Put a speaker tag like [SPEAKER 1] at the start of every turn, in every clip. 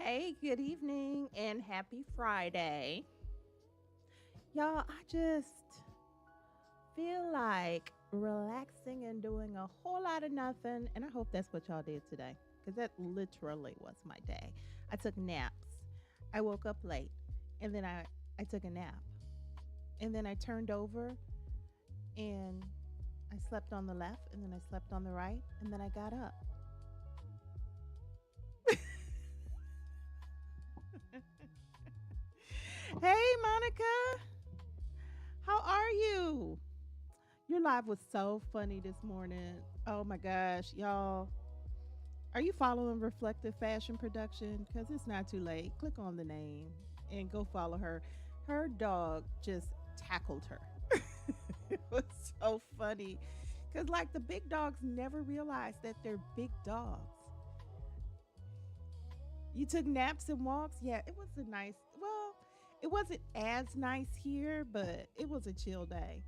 [SPEAKER 1] Hey, good evening and happy Friday. Y'all, I just feel like relaxing and doing a whole lot of nothing. And I hope that's what y'all did today because that literally was my day. I took naps. I woke up late and then I took a nap. And then I turned over and I slept on the left and then I slept on the right and then I got up. Hey, Monica, how are you? Your live was so funny this morning. Oh my gosh, y'all. Are you following Reflective Fashion Production? Because it's not too late. Click on the name and go follow her. Her dog just tackled her. It was so funny. Because, like, the big dogs never realize that they're big dogs. You took naps and walks? Yeah, it was a nice, well, it wasn't as nice here, but it was a chill day.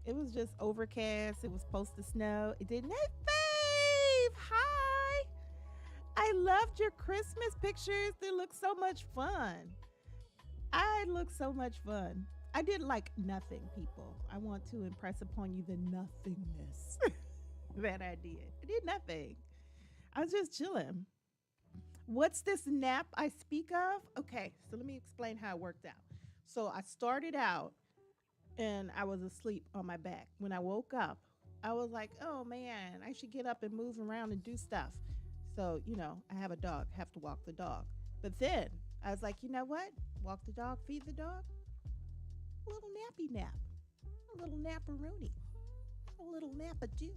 [SPEAKER 1] It was just overcast. It was supposed to snow. It didn't. Hey, Fave! Hi! I loved your Christmas pictures. They look so much fun. I look so much fun. I did like nothing, people. I want to impress upon you the nothingness that I did. I did nothing. I was just chilling. What's this nap I speak of? Okay, so let me explain how it worked out. So I started out and I was asleep on my back. When I woke up, I was like, oh man, I should get up and move around and do stuff. So, I have a dog, have to walk the dog. But then I was like, you know what? Walk the dog, feed the dog, a little nappy nap, a little napperoonie, a little nap a do.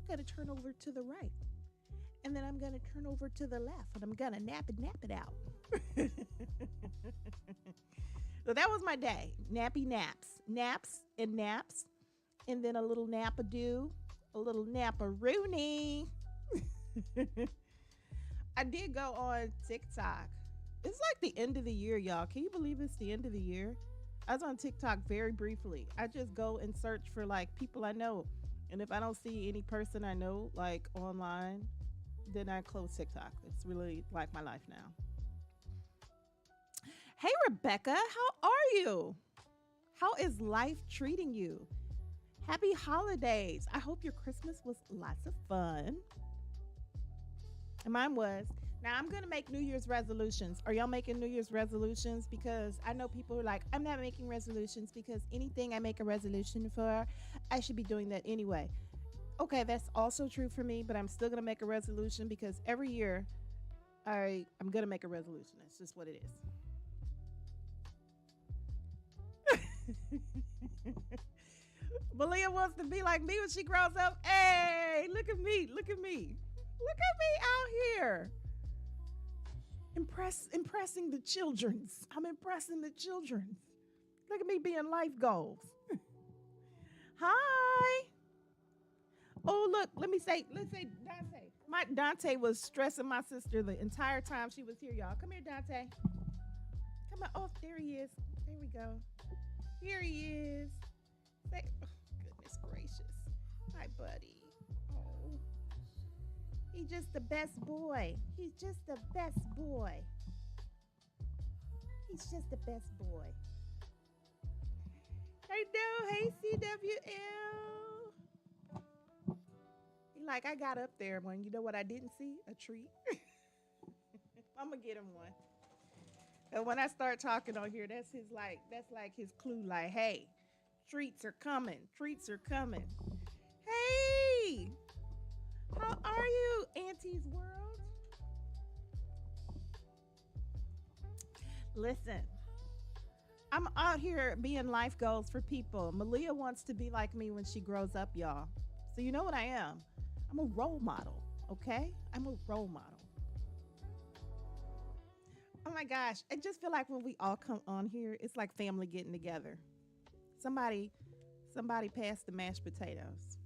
[SPEAKER 1] Gotta turn over to the right. And then I'm gonna turn over to the left and I'm gonna nap it out. So that was my day. Nappy naps. Naps and naps. And then a little nap a do. A little nap a rooney. I did go on TikTok. It's like the end of the year, y'all. Can you believe it's the end of the year? I was on TikTok very briefly. I just go and search for like people I know. And if I don't see any person I know like online, then I close TikTok. It's really like my life now. Hey, Rebecca, how are you? How is life treating you? Happy holidays. I hope your Christmas was lots of fun. And mine was. Now, I'm going to make New Year's resolutions. Are y'all making New Year's resolutions? Because I know people are like, I'm not making resolutions because anything I make a resolution for, I should be doing that anyway. Okay, that's also true for me, but I'm still going to make a resolution because every year I'm going to make a resolution. That's just what it is. Malia wants to be like me when she grows up. Hey, look at me. Look at me. Look at me out here. Impressing the children's. I'm impressing the children's. Look at me being life goals. Hi. Oh, look, let's say Dante. My Dante was stressing my sister the entire time she was here, y'all. Come here, Dante. Come on. Oh, there he is. There we go. Here he is. Say, oh, goodness gracious. Hi, buddy. Oh, he's just the best boy. He's just the best boy. He's just the best boy. Hey, do. Hey, CWL. He like, I got up there when you know what I didn't see? A treat. I'm going to get him one. And when I start talking on here, that's like his clue, like, hey, treats are coming. Treats are coming. Hey, how are you, Auntie's World? Listen, I'm out here being life goals for people. Malia wants to be like me when she grows up, y'all. So you know what I am? I'm a role model, okay? I'm a role model. Oh my gosh, I just feel like when we all come on here, it's like family getting together. Somebody, somebody pass the mashed potatoes.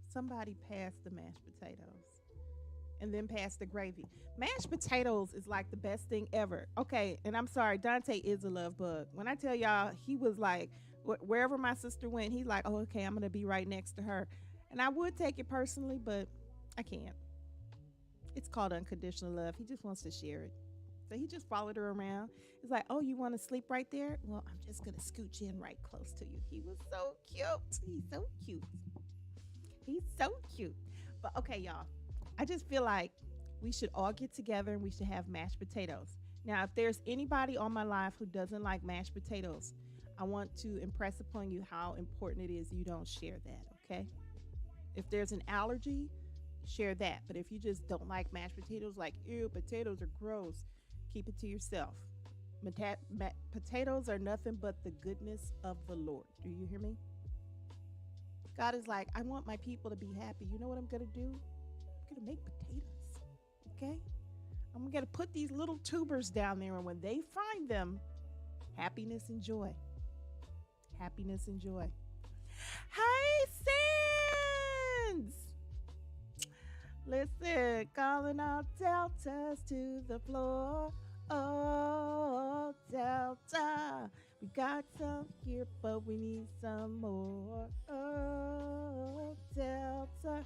[SPEAKER 1] Somebody pass the mashed potatoes. And then pass the gravy. Mashed potatoes is like the best thing ever. Okay, and I'm sorry, Dante is a love bug. When I tell y'all, he was like, wherever my sister went, he's like, oh, okay, I'm gonna be right next to her. And I would take it personally, but I can't. It's called unconditional love. He just wants to share it. So he just followed her around. It's like, oh, you want to sleep right there? Well, I'm just going to scooch in right close to you. He was so cute. He's so cute. He's so cute. But okay, y'all, I just feel like we should all get together and we should have mashed potatoes. Now, if there's anybody on my life who doesn't like mashed potatoes, I want to impress upon you how important it is you don't share that, okay? If there's an allergy, share that. But if you just don't like mashed potatoes, like, ew, potatoes are gross, keep it to yourself. Potatoes are nothing but the goodness of the Lord. Do you hear me? God is like, I want my people to be happy. You know what I'm going to do? I'm going to make potatoes. Okay? I'm going to put these little tubers down there. And when they find them, happiness and joy. Happiness and joy. Hi, Sands. Listen, calling out deltas to the floor. Oh, Delta. We got some here, but we need some more. Oh, Delta.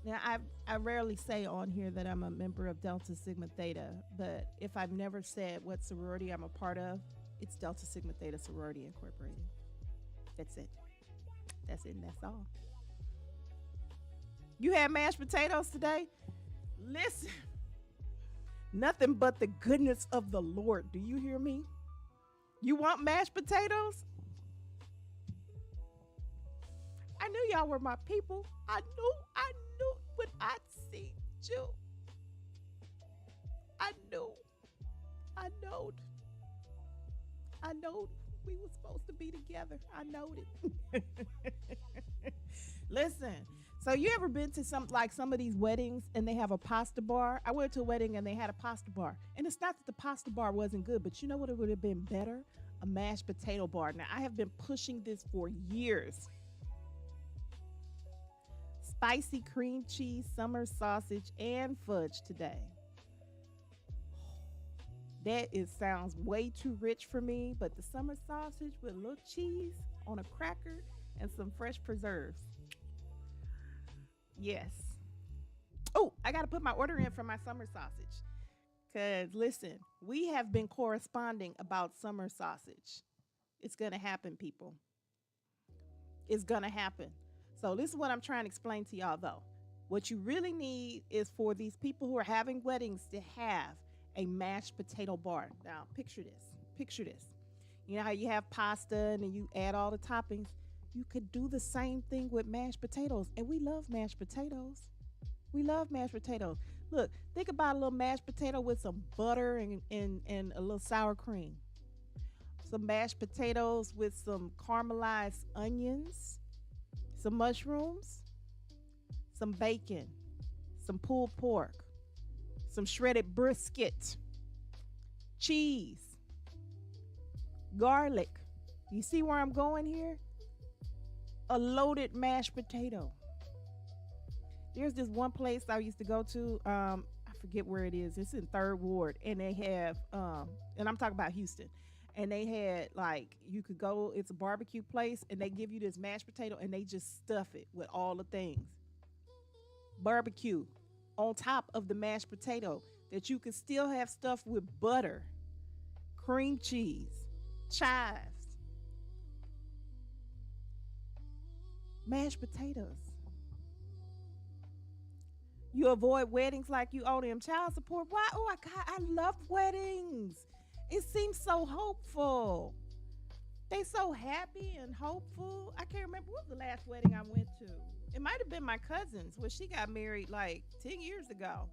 [SPEAKER 1] Now, I rarely say on here that I'm a member of Delta Sigma Theta, but if I've never said what sorority I'm a part of, it's Delta Sigma Theta Sorority Incorporated. That's it. That's it, and that's all. You had mashed potatoes today? Listen, nothing but the goodness of the Lord. Do you hear me? You want mashed potatoes? I knew y'all were my people. I knew when I seen you. I knew. I knowed. I knowed we were supposed to be together. I knowed it. Listen, so you ever been to some of these weddings and they have a pasta bar? I went to a wedding and they had a pasta bar. And it's not that the pasta bar wasn't good, but you know what, it would have been better? A mashed potato bar. Now, I have been pushing this for years. Spicy cream cheese, summer sausage, and fudge today. That sounds way too rich for me, but the summer sausage with a little cheese on a cracker and some fresh preserves. Yes. Oh, I got to put my order in for my summer sausage. Because, listen, we have been corresponding about summer sausage. It's going to happen, people. It's going to happen. So this is what I'm trying to explain to y'all, though. What you really need is for these people who are having weddings to have a mashed potato bar. Now, picture this. Picture this. You know how you have pasta and then you add all the toppings? You could do the same thing with mashed potatoes. And we love mashed potatoes. We love mashed potatoes. Look, think about a little mashed potato with some butter and a little sour cream. Some mashed potatoes with some caramelized onions, some mushrooms, some bacon, some pulled pork, some shredded brisket, cheese, garlic. You see where I'm going here? A loaded mashed potato. There's this one place I used to go to. I forget where it is. It's in Third Ward, and they have, and I'm talking about Houston. And they had, like, you could go. It's a barbecue place, and they give you this mashed potato, and they just stuff it with all the things. Barbecue on top of the mashed potato that you can still have stuffed with butter, cream cheese, chives, mashed potatoes. You avoid weddings like you owe them child support. Why? Oh, I love weddings. It seems so hopeful. They so happy and hopeful. I can't remember what was the last wedding I went to. It might have been my cousin's where she got married like 10 years ago.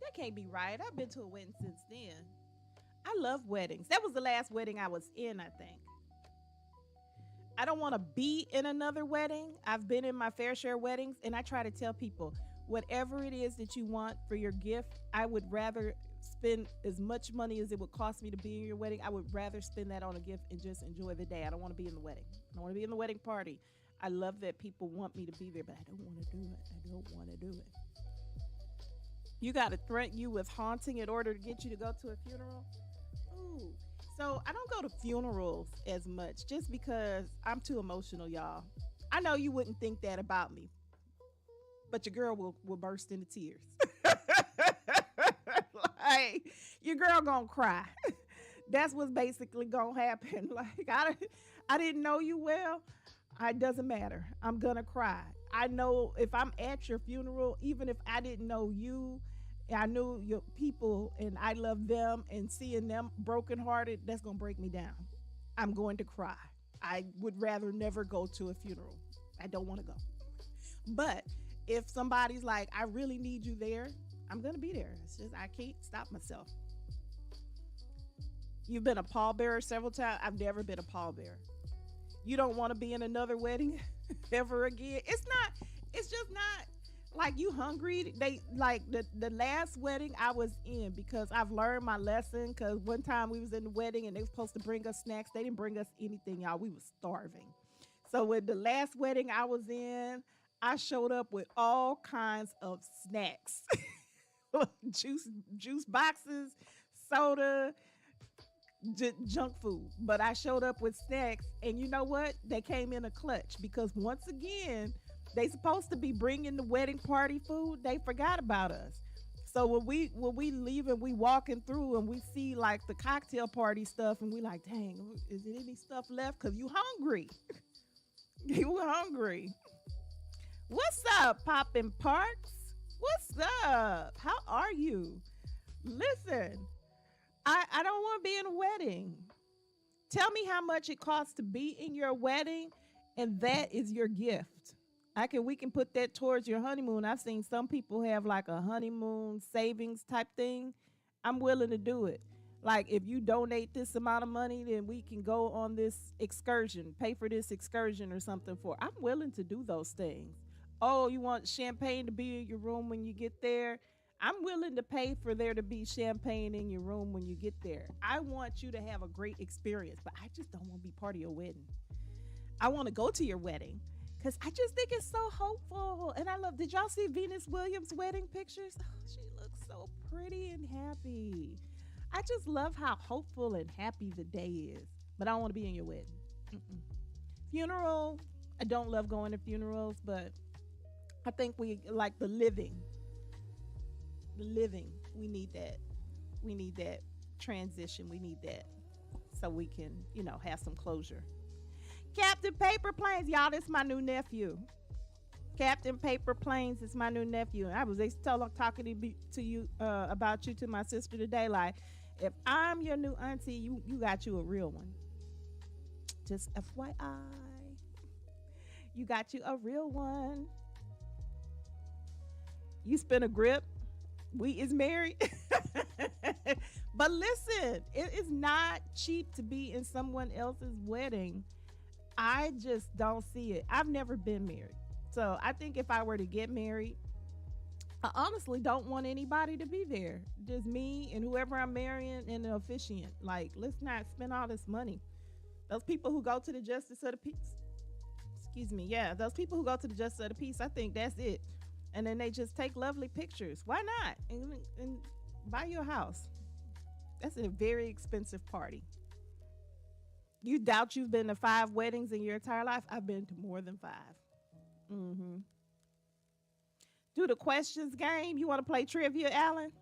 [SPEAKER 1] That can't be right. I've been to a wedding since then. I love weddings. That was the last wedding I was in, I think. I don't want to be in another wedding. I've been in my fair share of weddings, and I try to tell people, whatever it is that you want for your gift, I would rather spend as much money as it would cost me to be in your wedding. I would rather spend that on a gift and just enjoy the day. I don't want to be in the wedding. I don't want to be in the wedding party. I love that people want me to be there, but I don't want to do it. I don't want to do it. You got to threaten you with haunting in order to get you to go to a funeral? Ooh. So I don't go to funerals as much just because I'm too emotional, y'all. I know you wouldn't think that about me. but your girl will burst into tears. Like your girl gonna cry. That's what's basically gonna happen. Like I didn't know you well. It doesn't matter. I'm gonna cry. I know if I'm at your funeral, even if I didn't know you, I knew your people and I love them, and seeing them brokenhearted, that's gonna break me down. I'm going to cry. I would rather never go to a funeral. I don't want to go. But if somebody's like, I really need you there, I'm gonna be there. It's just I can't stop myself. You've been a pallbearer several times. I've never been a pallbearer. You don't want to be in another wedding ever again. It's not. It's just not like you hungry. They like the last wedding I was in, because I've learned my lesson. Because one time we was in the wedding and they were supposed to bring us snacks. They didn't bring us anything, y'all. We was starving. So with the last wedding I was in, I showed up with all kinds of snacks, juice boxes, soda, junk food. But I showed up with snacks, and you know what? They came in a clutch, because once again, they supposed to be bringing the wedding party food. They forgot about us. So when we leave and we walking through and we see like the cocktail party stuff, and we like, dang, is there any stuff left? Cause you hungry. You hungry. What's up, Poppin' Parks? What's up? How are you? Listen, I don't want to be in a wedding. Tell me how much it costs to be in your wedding, and that is your gift. We can put that towards your honeymoon. I've seen some people have like a honeymoon savings type thing. I'm willing to do it. Like if you donate this amount of money, then we can go on this excursion, pay for this excursion or something for. I'm willing to do those things. Oh, you want champagne to be in your room when you get there? I'm willing to pay for there to be champagne in your room when you get there. I want you to have a great experience, but I just don't want to be part of your wedding. I want to go to your wedding because I just think it's so hopeful. And I love, did y'all see Venus Williams' wedding pictures? Oh, she looks so pretty and happy. I just love how hopeful and happy the day is. But I don't want to be in your wedding. Mm-mm. Funeral, I don't love going to funerals, but I think we like the living. The living, we need that. We need that transition. We need that so we can, have some closure. Captain Paper Planes, y'all, this is my new nephew. Captain Paper Planes is my new nephew. And I was talking to you about you to my sister today. Like, if I'm your new auntie, you got you a real one. Just FYI. You got you a real one. You spin a grip. We is married. But listen, it is not cheap to be in someone else's wedding. I just don't see it. I've never been married. So I think if I were to get married, I honestly don't want anybody to be there. Just me and whoever I'm marrying and the officiant. Like, let's not spend all this money. Those people who go to the Justice of the Peace. Excuse me. Yeah, those people who go to the Justice of the Peace, I think that's it. And then they just take lovely pictures. Why not? And buy your house. That's a very expensive party. You doubt you've been to 5 weddings in your entire life? I've been to more than 5. Mm-hmm. Do the questions game. You want to play trivia, Alan?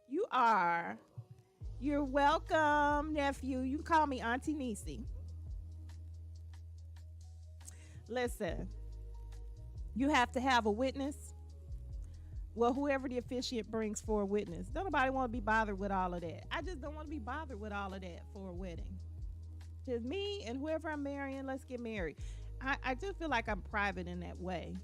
[SPEAKER 1] You are. You're welcome, nephew. You can call me Auntie Niecy. Listen, you have to have a witness. Well, whoever the officiant brings for a witness. Don't nobody want to be bothered with all of that. I just don't want to be bothered with all of that for a wedding. Just me and whoever I'm marrying, let's get married. I do feel like I'm private in that way.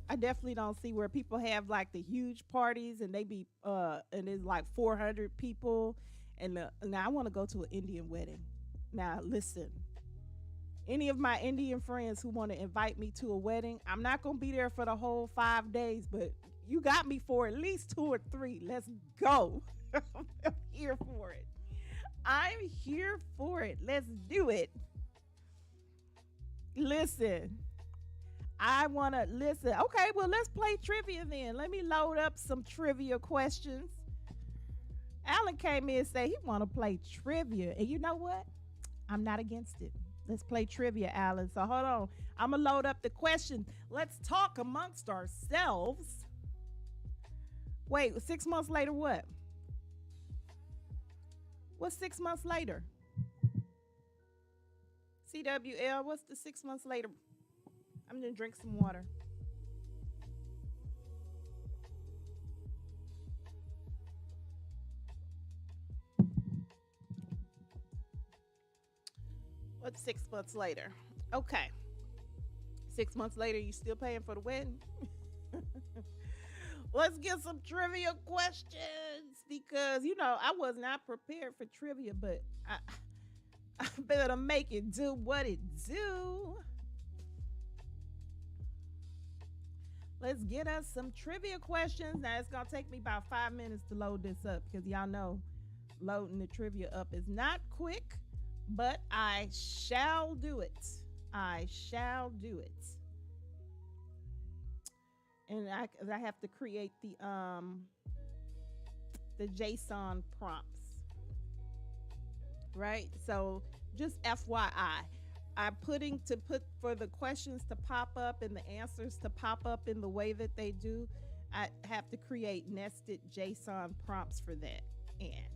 [SPEAKER 1] I definitely don't see where people have like the huge parties and they be and there's like 400 people. And now I want to go to an Indian wedding. Now listen, any of my Indian friends who want to invite me to a wedding, I'm not going to be there for the whole 5 days, but you got me for at least 2 or 3. Let's go. I'm here for it. I'm here for it. Let's do it. Listen, I want to listen. Okay, well, let's play trivia then. Let me load up some trivia questions. Alan came in and said he want to play trivia. And you know what? I'm not against it. Let's play trivia, Alan. So hold on. I'm going to load up the question. Let's talk amongst ourselves. Wait, 6 months later, what? What's 6 months later? CWL, what's the 6 months later? I'm going to drink some water. What's 6 months later? Okay. 6 months later, you still paying for the wedding? Let's get some trivia questions because I was not prepared for trivia, but I better make it do what it do. Let's get us some trivia questions. Now it's gonna take me about 5 minutes to load this up because y'all know loading the trivia up is not quick, but I shall do it. I shall do it. And I have to create the JSON prompts, right? So just FYI, I'm putting to put for the questions to pop up and the answers to pop up in the way that they do. I have to create nested JSON prompts for that. And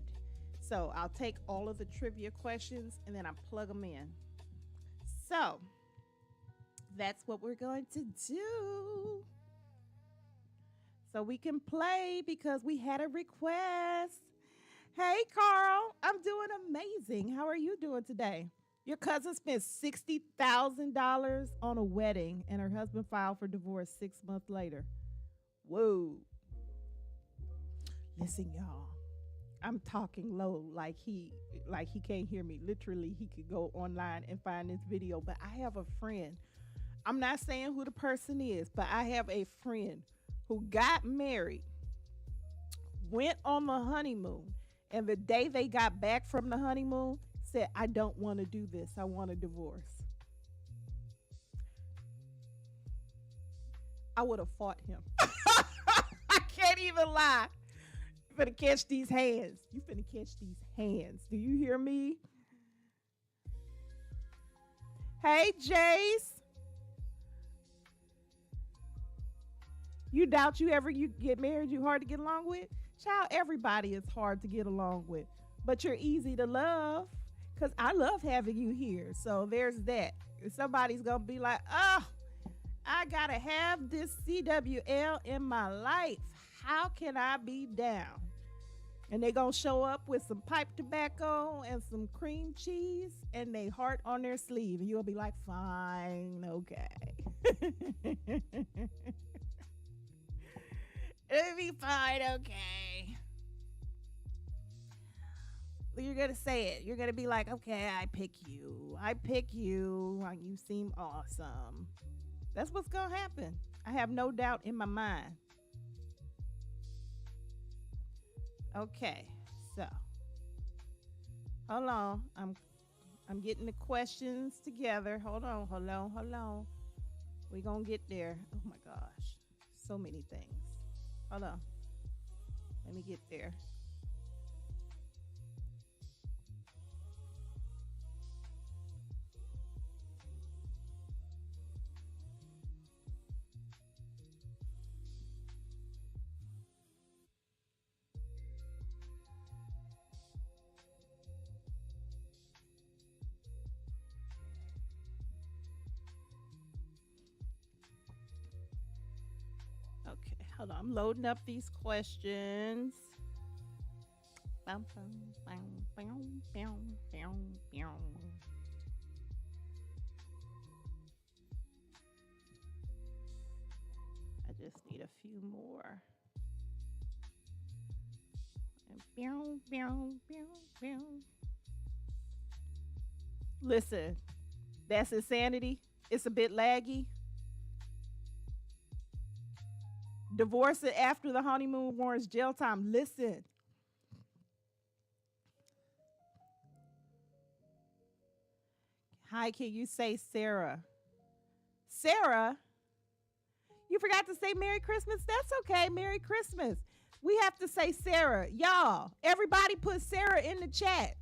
[SPEAKER 1] so I'll take all of the trivia questions and then I plug them in. So that's what we're going to do. So we can play because we had a request. Hey, Carl, I'm doing amazing. How are you doing today? Your cousin spent $60,000 on a wedding and her husband filed for divorce 6 months later. Whoa. Listen, y'all. I'm talking low like he can't hear me. Literally, he could go online and find this video. But I have a friend. I'm not saying who the person is, but I have a friend who got married, went on the honeymoon, and the day they got back from the honeymoon, said, I don't want to do this. I want a divorce. I would have fought him. I can't even lie. You finna catch these hands. You finna catch these hands. Do you hear me? Hey, Jace. You doubt you get married, you hard to get along with? Child, everybody is hard to get along with. But you're easy to love. Because I love having you here. So there's that. If somebody's going to be like, oh, I got to have this CWL in my life. How can I be down? And they're going to show up with some pipe tobacco and some cream cheese and they heart on their sleeve. And you'll be like, fine, okay. It'll be fine, okay. You're going to say it. You're going to be like, okay, I pick you. I pick you. You seem awesome. That's what's going to happen. I have no doubt in my mind. Okay, so hold on. I'm getting the questions together. Hold on. We're going to get there. Oh my gosh. So many things. Hold on. Let me get there. Okay, hold on. I'm loading up these questions. Bum, bum, bum, bum, bum, bum, bum. I just need a few more. And listen, that's insanity. It's a bit laggy. Divorce after the honeymoon warrants jail time. Listen. Hi, can you say Sarah? Sarah? You forgot to say Merry Christmas? That's okay. Merry Christmas. We have to say Sarah. Y'all, everybody put Sarah in the chat.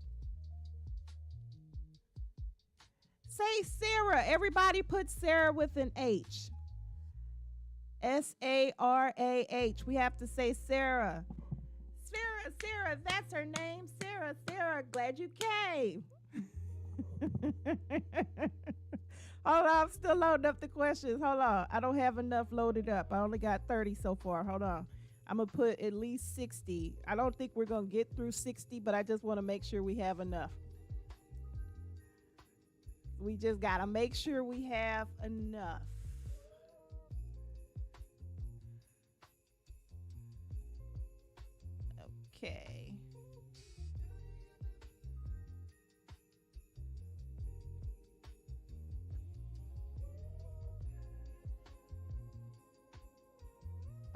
[SPEAKER 1] say Sarah. Everybody put Sarah with an H. Sarah. We have to say Sarah. Sarah, that's her name. Sarah, glad you came. Hold on, I'm still loading up the questions. Hold on. I don't have enough loaded up. I only got 30 so far. Hold on. I'm going to put at least 60. I don't think we're going to get through 60, but I just want to make sure we have enough. We just got to make sure we have enough. Okay.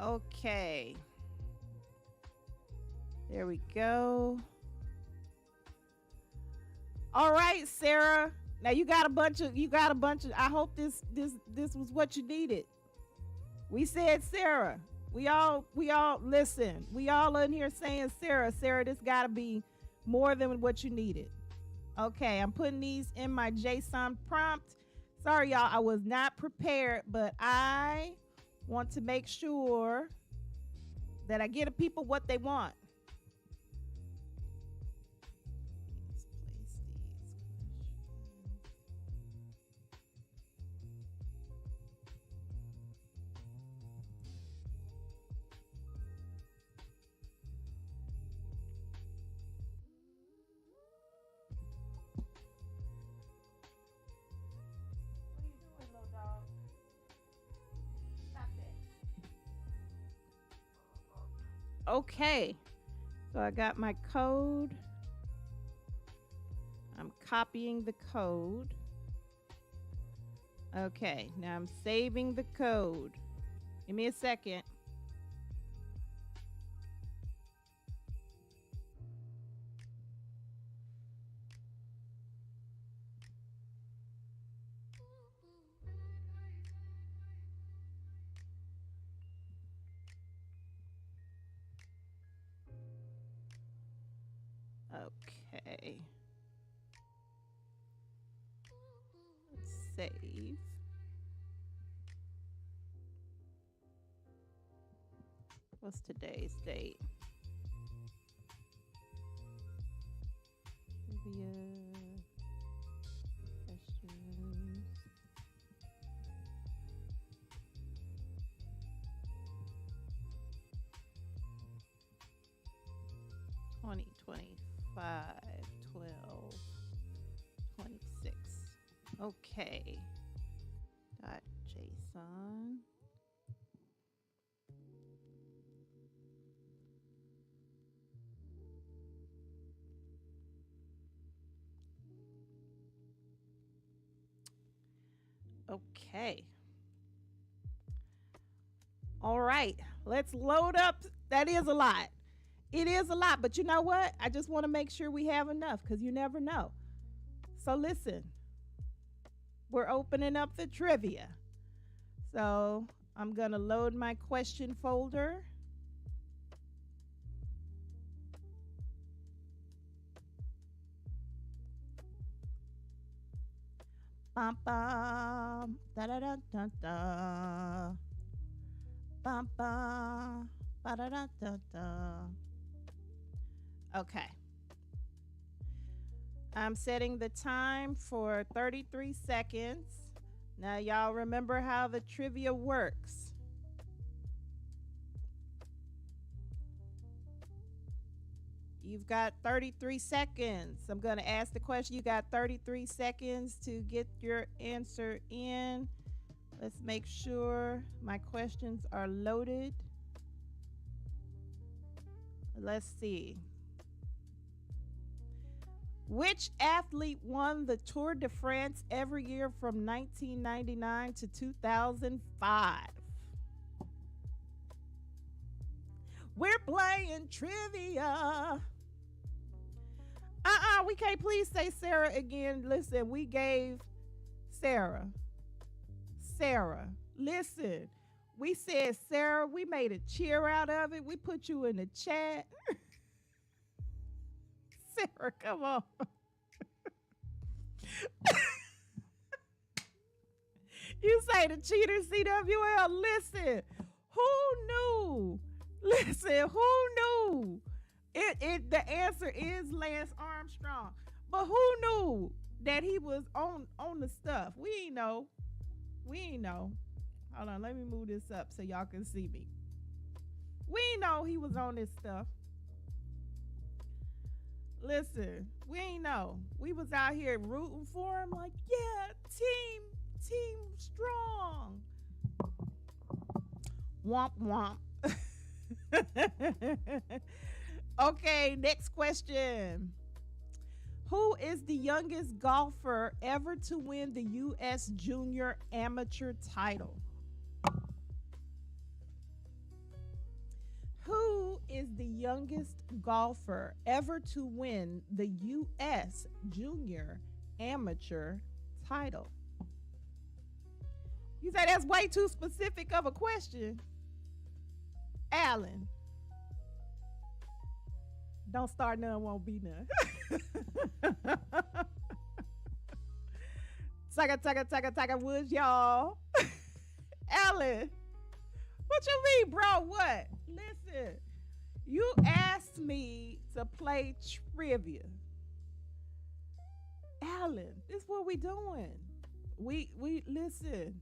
[SPEAKER 1] Okay. There we go. All right, Sarah. Now you got a bunch of I hope this was what you needed. We said Sarah. We all listen. We all in here saying Sarah. Sarah, this got to be more than what you needed. Okay, I'm putting these in my JSON prompt. Sorry, y'all, I was not prepared, but I want to make sure that I give the people what they want. Okay, so I got my code. I'm copying the code. Okay, now I'm saving the code. Give me a second. Okay. Let's save. What's today's date? Trivia questions. Twenty 12 26. Okay. .json. Okay. All right. Let's load up. That is a lot. It is a lot, but you know what? I just want to make sure we have enough because you never know. So listen, we're opening up the trivia. So I'm going to load my question folder. Bum, bum, da da da da da. Bum, bum, ba da da da da. Okay. I'm setting the time for 33 seconds. Now, y'all remember how the trivia works. You've got 33 seconds. I'm going to ask the question. You got 33 seconds to get your answer in. Let's make sure my questions are loaded. Let's see. Which athlete won the Tour de France every year from 1999 to 2005? We're playing trivia. We can't please say Sarah again. Listen, we gave Sarah. Listen, we said Sarah. We made a cheer out of it. We put you in the chat. Sarah, come on. You say the cheater CWL. Listen, who knew? Listen, who knew? The answer is Lance Armstrong. But who knew that he was on the stuff? We ain't know. We ain't know. Hold on, let me move this up so y'all can see me. We ain't know he was on this stuff. Listen, we ain't know. We was out here rooting for him like, yeah, team strong. Womp womp. Okay, next question. Who is the youngest golfer ever to win the U.S. Junior Amateur title? Who is the youngest golfer ever to win the U.S. Junior Amateur title? You say that's way too specific of a question. Alan. Don't start none, won't be none. Tiger Woods, y'all. Alan. What you mean, bro? What? Listen, you asked me to play trivia. Alan, this is what we doing. We listen.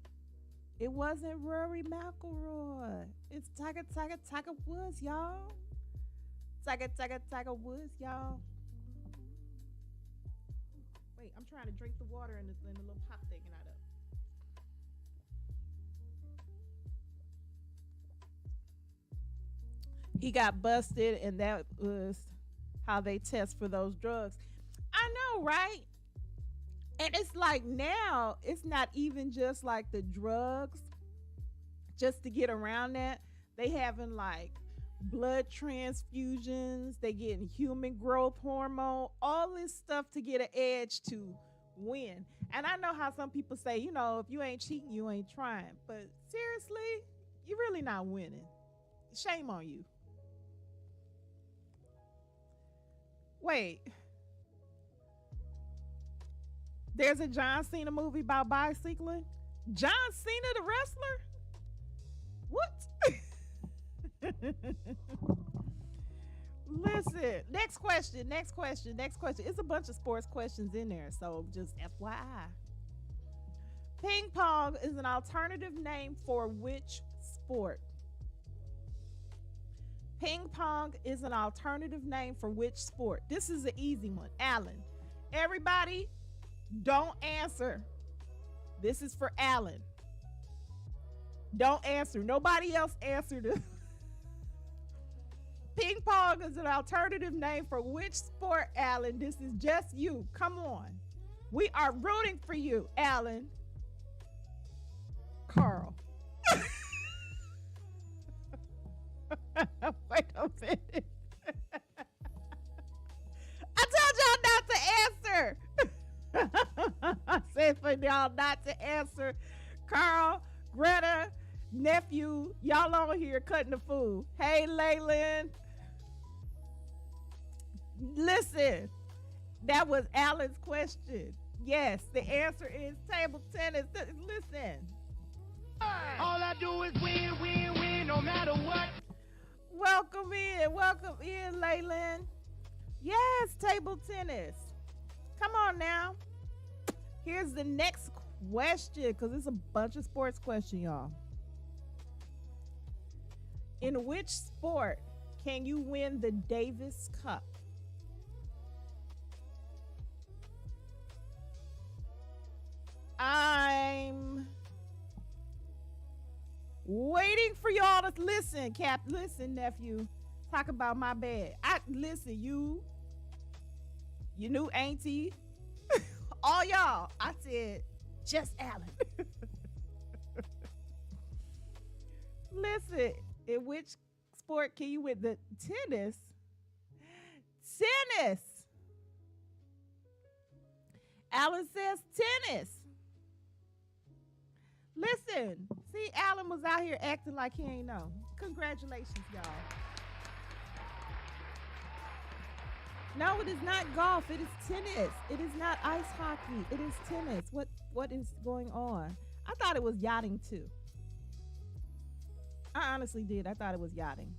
[SPEAKER 1] It wasn't Rory McIlroy. It's Tiger Woods, y'all. Tiger Woods, y'all. Wait, I'm trying to drink the water in the little pop thing and out of. He got busted, and that was how they test for those drugs. I know, right? And it's like now, it's not even just like the drugs, just to get around that. They having like blood transfusions, they getting human growth hormone, all this stuff to get an edge to win. And I know how some people say, you know, if you ain't cheating, you ain't trying. But seriously, you're really not winning. Shame on you. Wait. There's a John Cena movie about bicycling? John Cena, the wrestler? What? Listen, next question. It's a bunch of sports questions in there, so just FYI. Ping pong is an alternative name for which sport? Ping pong is an alternative name for which sport? This is an easy one. Alan. Everybody, don't answer. This is for Alan. Don't answer. Nobody else answered it. Ping pong is an alternative name for which sport, Alan? This is just you. Come on. We are rooting for you, Alan. Carl. Wait a minute. I told y'all not to answer. I said for y'all not to answer. Carl, Greta, nephew, y'all on here cutting the food. Hey, Leyland. Listen, that was Alan's question. Yes, the answer is table tennis. Listen.
[SPEAKER 2] All I do is win, no matter what.
[SPEAKER 1] Welcome in, Leyland. Yes, table tennis. Come on now. Here's the next question, because it's a bunch of sports questions, y'all. In which sport can you win the Davis Cup? I'm waiting for y'all to listen, Cap. Listen, nephew. Talk about my bad. Listen, you new auntie, all y'all. I said just Alan. Listen, in which sport can you win the tennis? Tennis. Alan says tennis. Listen, see, Alan was out here acting like he ain't know. Congratulations, y'all. No, it is not golf. It is tennis. It is not ice hockey. It is tennis. What is going on? I I thought it was yachting too. I honestly did. I thought it was yachting.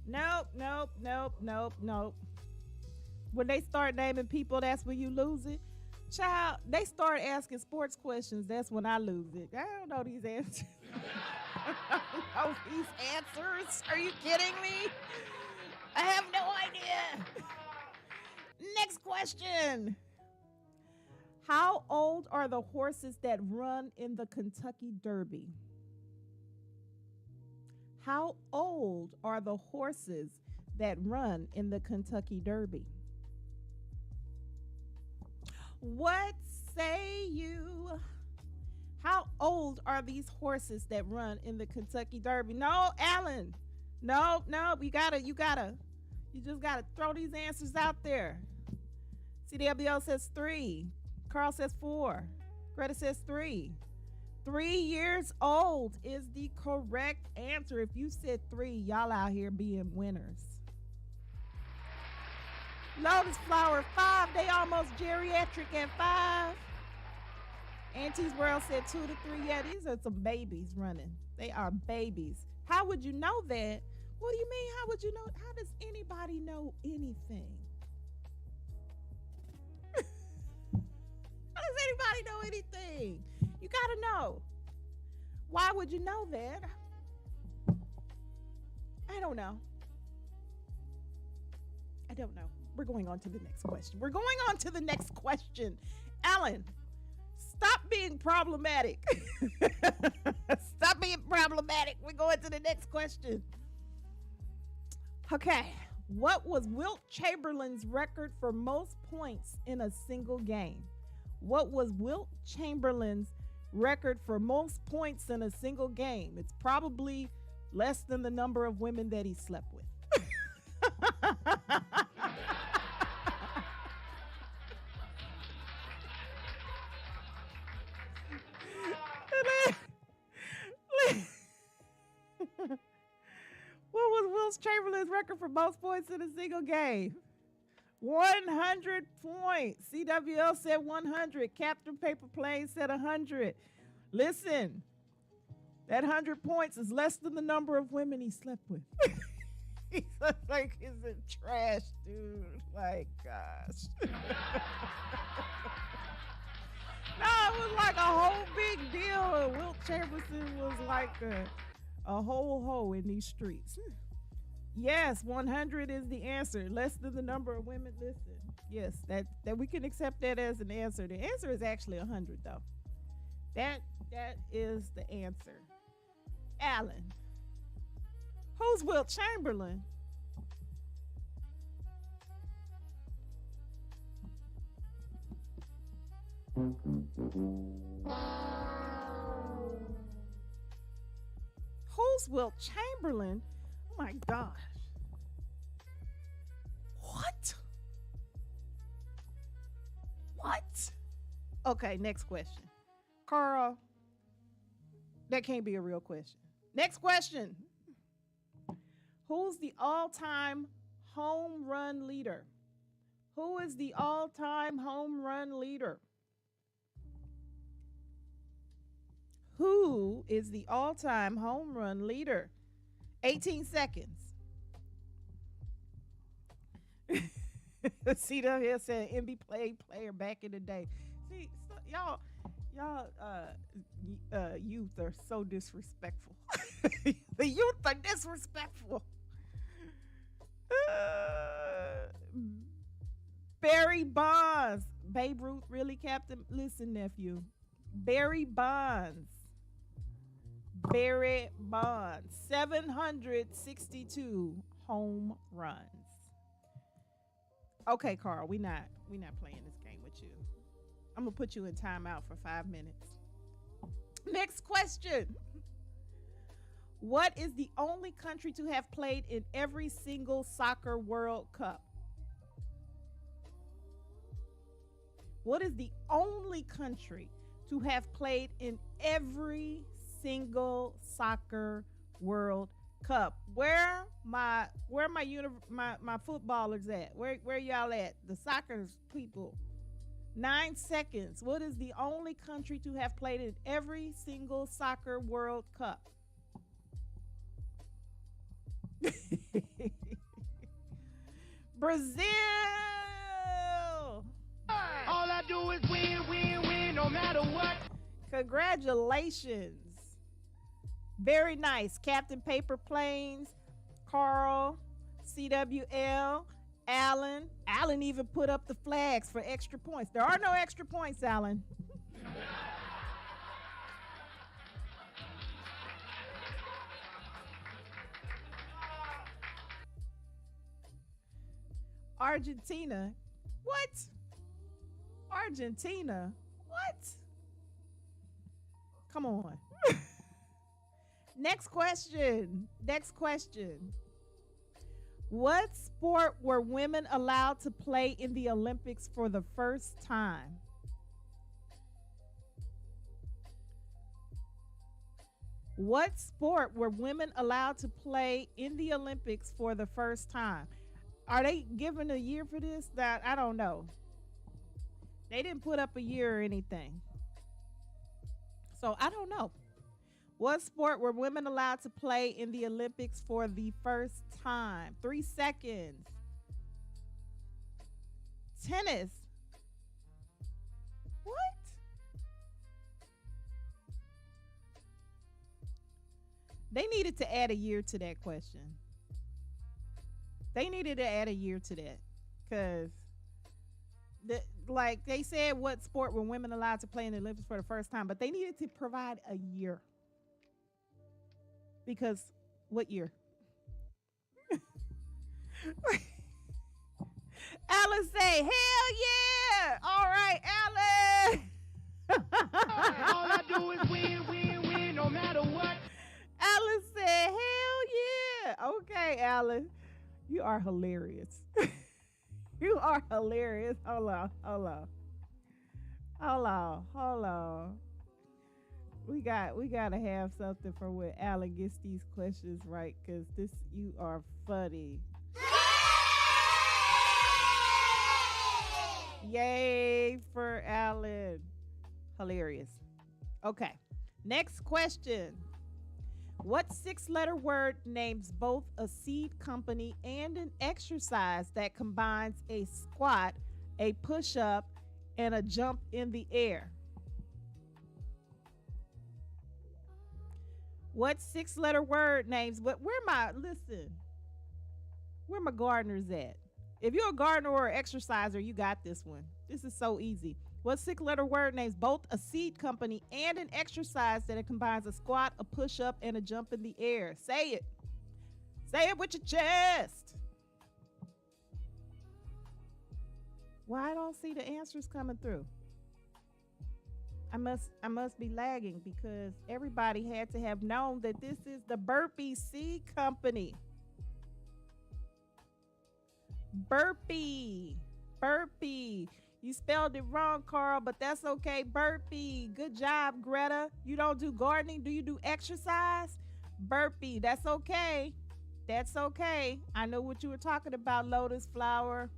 [SPEAKER 1] Nope, nope, nope, nope, nope. When they start naming people, that's when you lose it. Child, they start asking sports questions. That's when I lose it. I don't know these answers. I don't know these answers. Are you kidding me? I have no idea. Next question. How old are the horses that run in the Kentucky Derby? How old are the horses that run in the Kentucky Derby? What say you? How old are these horses that run in the Kentucky Derby? No, Alan. No, no, you just gotta throw these answers out there. CWL says 3. Carl says 4. Greta says 3. 3 years old is the correct answer. If you said 3, y'all out here being winners. Lotus Flower 5. They almost geriatric at 5. Auntie's World said 2 to 3. Yeah, these are some babies running. They are babies. How would you know that? What do you mean? How would you know? How does anybody know anything? How does anybody know anything? You gotta know. Why would you know that? I don't know. I don't know. We're going on to the next question. Alan, stop being problematic. Stop being problematic. We're going to the next question. Okay. What was Wilt Chamberlain's record for most points in a single game? What was Wilt Chamberlain's record for most points in a single game? It's probably less than the number of women that he slept with. What was Wilt Chamberlain's record for most points in a single game? 100 points. CWL said 100. Captain Paper Plane said 100. Listen, that 100 points is less than the number of women he slept with. He's like, he's a trash dude. My gosh. No, it was like a whole big deal. Wilt Chamberlain was like a whole hoe in these streets. Yes, 100 is the answer. Less than the number of women. Listen, yes, that we can accept that as an answer. The answer is actually 100, though. That is the answer. Alan, who's Wilt Chamberlain? Who's Wilt Chamberlain? Oh my gosh. What? Okay, next question. Carl, that can't be a real question. Next question. Who's the all-time home run leader? Who is the all-time home run leader? Who is the all-time home run leader? 18 seconds. Cedar here said NBA player back in the day. See, so y'all youth are so disrespectful. The youth are disrespectful. Barry Bonds. Babe Ruth really, Captain? Listen, nephew. Barry Bonds. 762 home runs. Okay, Carl, we not playing this game with you. I'm gonna put you in timeout for 5 minutes. Next question. What is the only country to have played in every single soccer World Cup? What is the only country to have played in every single soccer World Cup? Where my footballers at? Where y'all at? The soccer people. 9 seconds. What is the only country to have played in every single soccer World Cup? Brazil.
[SPEAKER 2] All I do is win, win, win, no matter what.
[SPEAKER 1] Congratulations. Very nice. Captain Paper Planes, Carl, CWL, Alan. Alan even put up the flags for extra points. There are no extra points, Alan. Argentina. What? Argentina? What? Come on. Next question. Next question. What sport were women allowed to play in the Olympics for the first time? What sport were women allowed to play in the Olympics for the first time? Are they given a year for this? That I don't know. They didn't put up a year or anything. So I don't know. What sport were women allowed to play in the Olympics for the first time? 3 seconds. Tennis. What? They needed to add a year to that question. They needed to add a year to that. Because, like they said, what sport were women allowed to play in the Olympics for the first time? But they needed to provide a year. Because what year? Alan say, hell yeah! All right, Alan.
[SPEAKER 2] All I do is win, win, win, no matter what.
[SPEAKER 1] Alan said, hell yeah! Okay, Alan, you are hilarious. You are hilarious. Hold on. We gotta have something for when Alan gets these questions right, cause you are funny. Yay for Alan. Hilarious. Okay. Next question. What 6-letter word names both a seed company and an exercise that combines a squat, a push-up, and a jump in the air? What 6-letter word names? Where my gardeners at? If you're a gardener or an exerciser, you got this one. This is so easy. What 6-letter word names both a seed company and an exercise that it combines a squat, a push-up, and a jump in the air? Say it. Say it with your chest. Why I don't see the answers coming through? I must be lagging because everybody had to have known that this is the Burpee Seed Company. Burpee. You spelled it wrong, Carl, but that's okay. Burpee. Good job, Greta. You don't do gardening. Do you do exercise? Burpee. That's okay. That's okay. I know what you were talking about, Lotus Flower.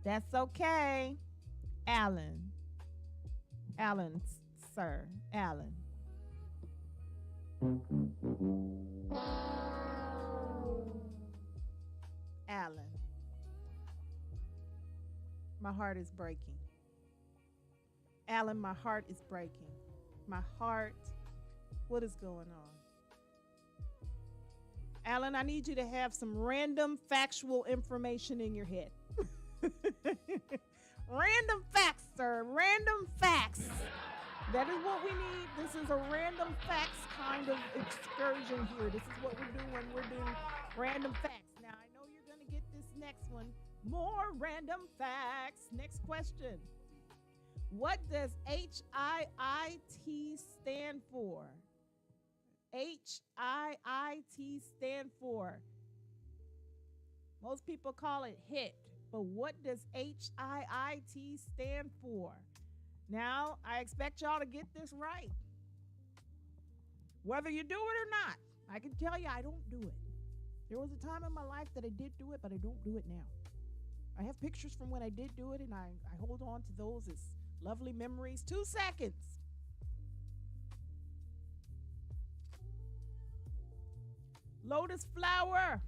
[SPEAKER 1] That's okay. Alan, sir. Alan. Alan. My heart is breaking. Alan, my heart is breaking. My heart. What is going on? Alan, I need you to have some random factual information in your head. Random facts, sir. Random facts. That is what we need. This is a random facts kind of excursion here. This is what we're doing. We're doing random facts. Now, I know you're going to get this next one. More random facts. Next question. What does HIIT stand for? HIIT stand for. Most people call it HIT, but what does HIIT stand for? Now, I expect y'all to get this right. Whether you do it or not, I can tell you I don't do it. There was a time in my life that I did do it, but I don't do it now. I have pictures from when I did do it, and I hold on to those as lovely memories. 2 seconds. Lotus Flower.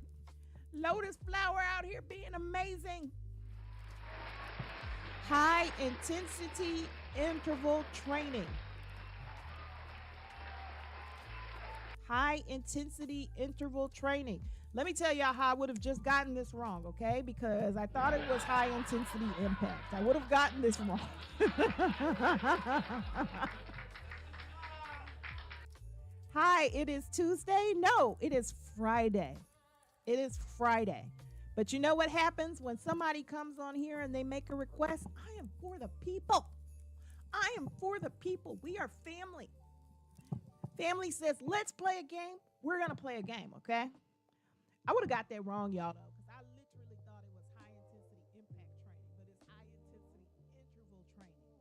[SPEAKER 1] Lotus Flower out here being amazing. High intensity interval training. High intensity interval training. Let me tell y'all how I would have just gotten this wrong, okay? Because I thought it was high intensity impact. I would have gotten this wrong. Hi, it is Tuesday. No, it is Friday. It is Friday. But you know what happens when somebody comes on here and they make a request? I am for the people. I am for the people. We are family. Family says, let's play a game. We're going to play a game, okay? I would have got that wrong, y'all, though, because I literally thought it was high-intensity impact training, but it's high-intensity interval training.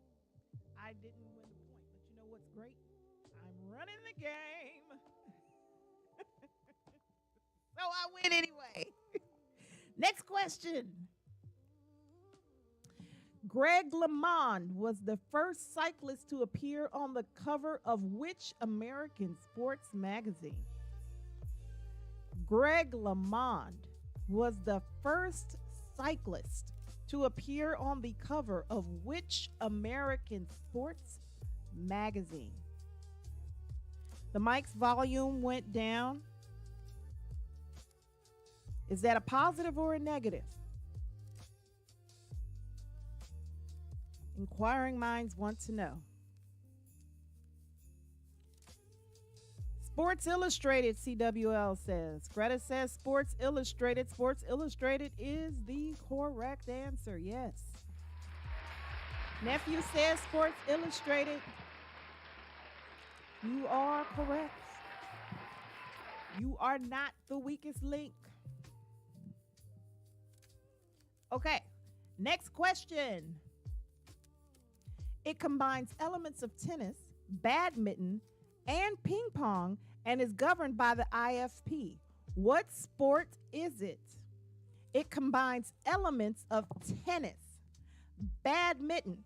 [SPEAKER 1] I didn't win the point, but you know what's great? I'm running the game. So I win anyway. Next question. Greg LeMond was the first cyclist to appear on the cover of which American sports magazine? Greg LeMond was the first cyclist to appear on the cover of which American sports magazine? The mic's volume went down. Is that a positive or a negative? Inquiring minds want to know. Sports Illustrated, CWL says. Greta says Sports Illustrated. Sports Illustrated is the correct answer. Yes. Nephew says Sports Illustrated. You are correct. You are not the weakest link. Okay. Next question. It combines elements of tennis, badminton, and ping pong and is governed by the IFP. What sport is it? It combines elements of tennis, badminton,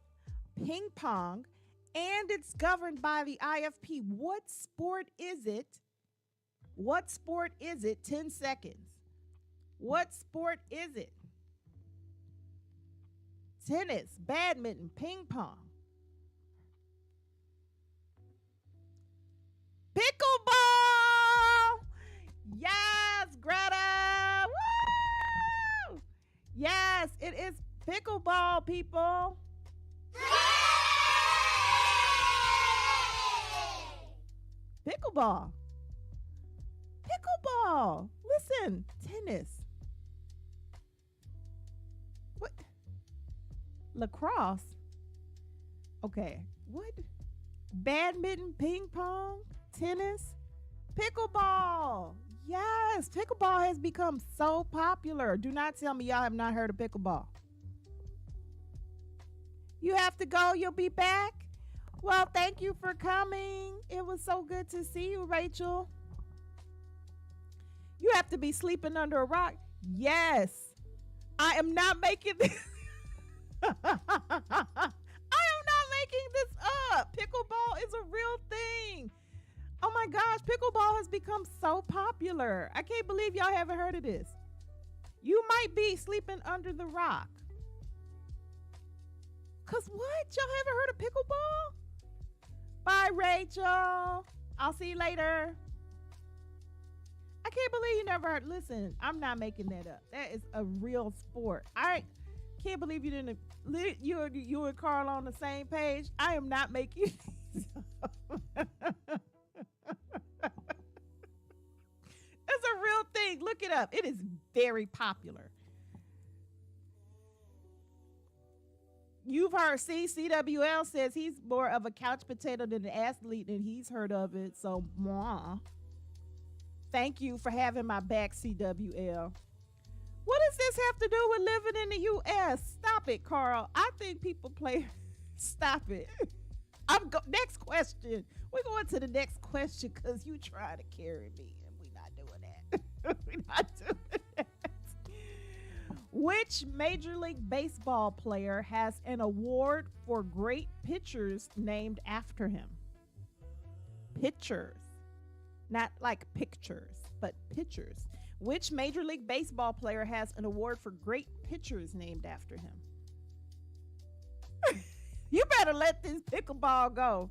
[SPEAKER 1] ping pong, and it's governed by the IFP. What sport is it? What sport is it? 10 seconds. What sport is it? Tennis, badminton, ping pong. Pickleball! Yes, Greta! Woo! Yes, it is pickleball, people. Pickleball. Pickleball. Listen, tennis. What? Lacrosse. Okay. What? Badminton, ping pong, tennis, pickleball. Yes, pickleball has become so popular. Do not tell me y'all have not heard of pickleball. You have to go. You'll be back. Well, thank you for coming. It was so good to see you, Rachel. You have to be sleeping under a rock. Yes. I am not making this. I am not making this up. Pickleball is a real thing. Oh my gosh, pickleball has become so popular. I can't believe y'all haven't heard of this. You might be sleeping under the rock. Cause what? Y'all haven't heard of pickleball? Bye, Rachel. I'll see you later. I can't believe you never heard. Listen, I'm not making that up. That is a real sport. I can't believe you didn't. You and Carl on the same page. I am not making these up. It's a real thing. Look it up. It is very popular. You've heard, CWL says he's more of a couch potato than an athlete, and he's heard of it. So, mwah. Thank you for having my back, CWL. What does this have to do with living in the U.S.? Stop it, Carl. I think people play. Stop it. Next question. We're going to the next question because you try to carry me, and we're not doing that. We're not doing that. Which Major League Baseball player has an award for great pitchers named after him? Pitchers. Not like pictures, but pitchers. Which Major League Baseball player has an award for great pitchers named after him? You better let this pickleball go.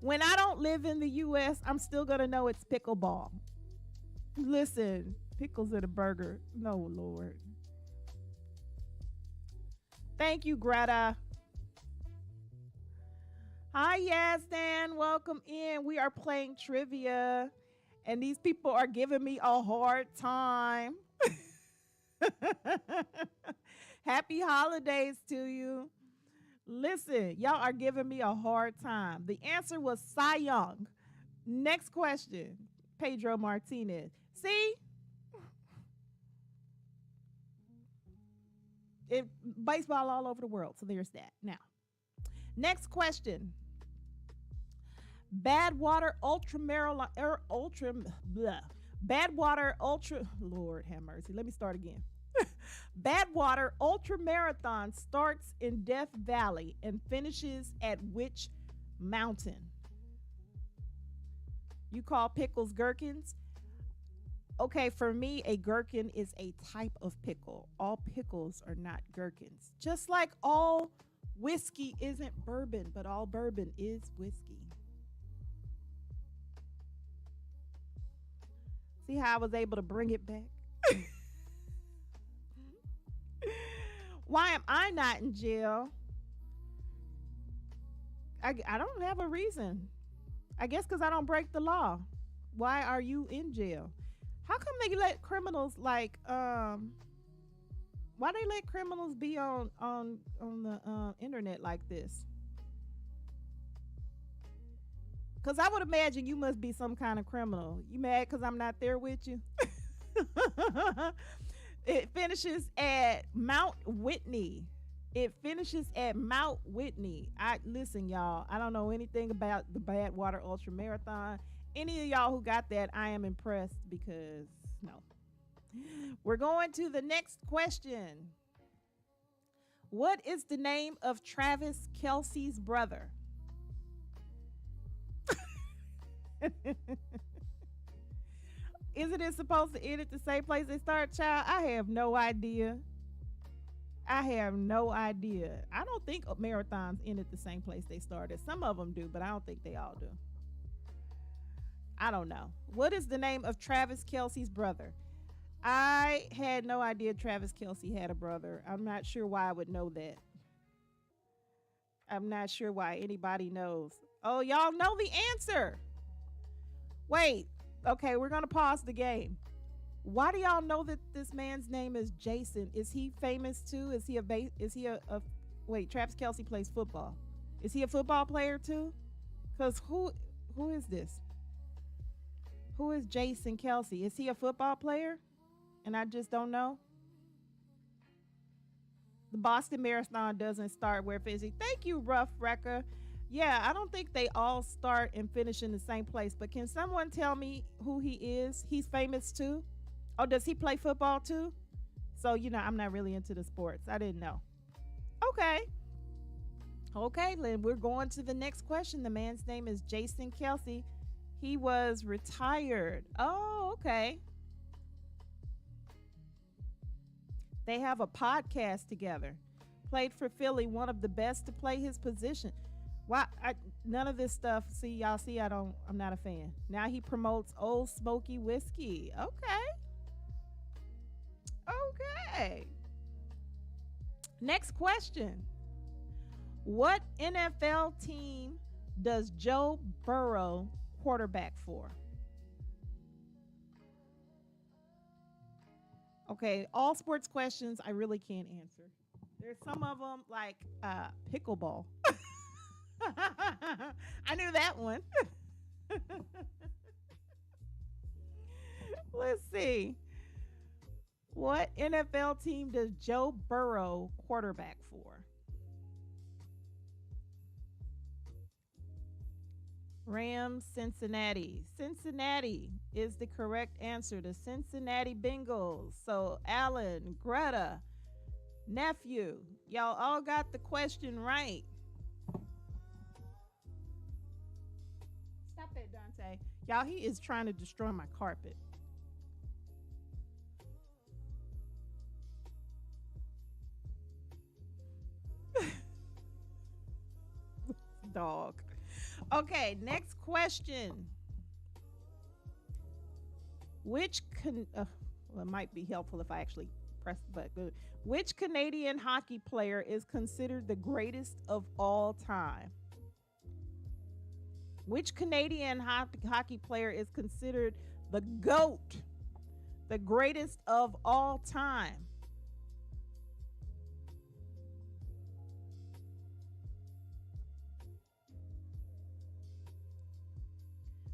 [SPEAKER 1] When I don't live in the U.S., I'm still going to know it's pickleball. Listen, pickles in a burger. No, Lord. Thank you, Greta. Hi, Yazdan. Welcome in. We are playing trivia, and these people are giving me a hard time. Happy holidays to you. Listen, y'all are giving me a hard time. The answer was Cy Young. Next question, Pedro Martinez. See? Baseball all over the world, so there's that. Now, next question. Badwater Lord have mercy. Let me start again. Badwater Ultramarathon starts in Death Valley and finishes at which mountain? You call pickles gherkins? Okay, for me, a gherkin is a type of pickle. All pickles are not gherkins. Just like all whiskey isn't bourbon, but all bourbon is whiskey. See how I was able to bring it back? Why am I not in jail? I don't have a reason. I guess because I don't break the law. Why are you in jail? How come they let criminals why they let criminals be on the internet like this? Because I would imagine you must be some kind of criminal. You mad because I'm not there with you? It finishes at Mount Whitney. Listen, y'all. I don't know anything about the Badwater Ultra Marathon. Any of y'all who got that, I am impressed because no. We're going to the next question. What is the name of Travis Kelce's brother? Isn't it supposed to end at the same place they start, child? I have no idea. I don't think marathons end at the same place they started. Some of them do, but I don't think they all do. I don't know. What is the name of Travis Kelce's brother? I had no idea Travis Kelce had a brother. I'm not sure why I would know that. I'm not sure why anybody knows. Oh, y'all know the answer. Wait. Okay, we're going to pause the game. Why do y'all know that this man's name is Jason? Is he famous too? Wait, Travis Kelce plays football. Is he a football player too? Because who is this? Who is Jason Kelce? Is he a football player? And I just don't know. The Boston Marathon doesn't start where it is. Thank you, Rough Wrecker. Yeah, I don't think they all start and finish in the same place. But can someone tell me who he is? He's famous too? Oh, does he play football too? So, I'm not really into the sports. I didn't know. Okay, Lynn, we're going to the next question. The man's name is Jason Kelce. He was retired. Oh, okay. They have a podcast together. Played for Philly, one of the best to play his position. Why? None of this stuff. Y'all see, I'm not a fan. Now he promotes Old Smoky whiskey. Okay. Next question. What NFL team does Joe Burrow quarterback for? Okay, all sports questions I really can't answer. There's some of them like pickleball. I knew that one. Let's see. What NFL team does Joe Burrow quarterback for? Rams, Cincinnati. Cincinnati is the correct answer. The Cincinnati Bengals. So, Alan, Greta, nephew, y'all all got the question right. Stop that, Dante. Y'all, he is trying to destroy my carpet. Dog. Okay, next question. Well, it might be helpful if I actually press the button. Which Canadian hockey player is considered the greatest of all time? Which Canadian hockey player is considered the GOAT, the greatest of all time?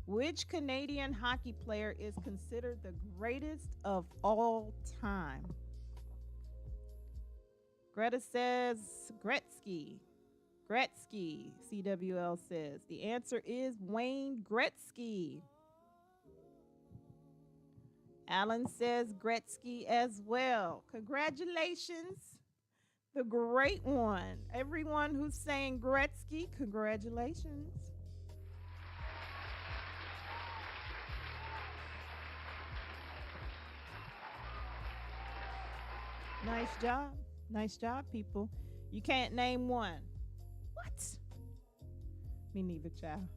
[SPEAKER 1] Which Canadian hockey player is considered the greatest of all time? Greta says Gretzky. Gretzky, CWL says. The answer is Wayne Gretzky. Alan says Gretzky as well. Congratulations. The great one. Everyone who's saying Gretzky, congratulations. Nice job. Nice job, people. You can't name one. What? Me neither, child.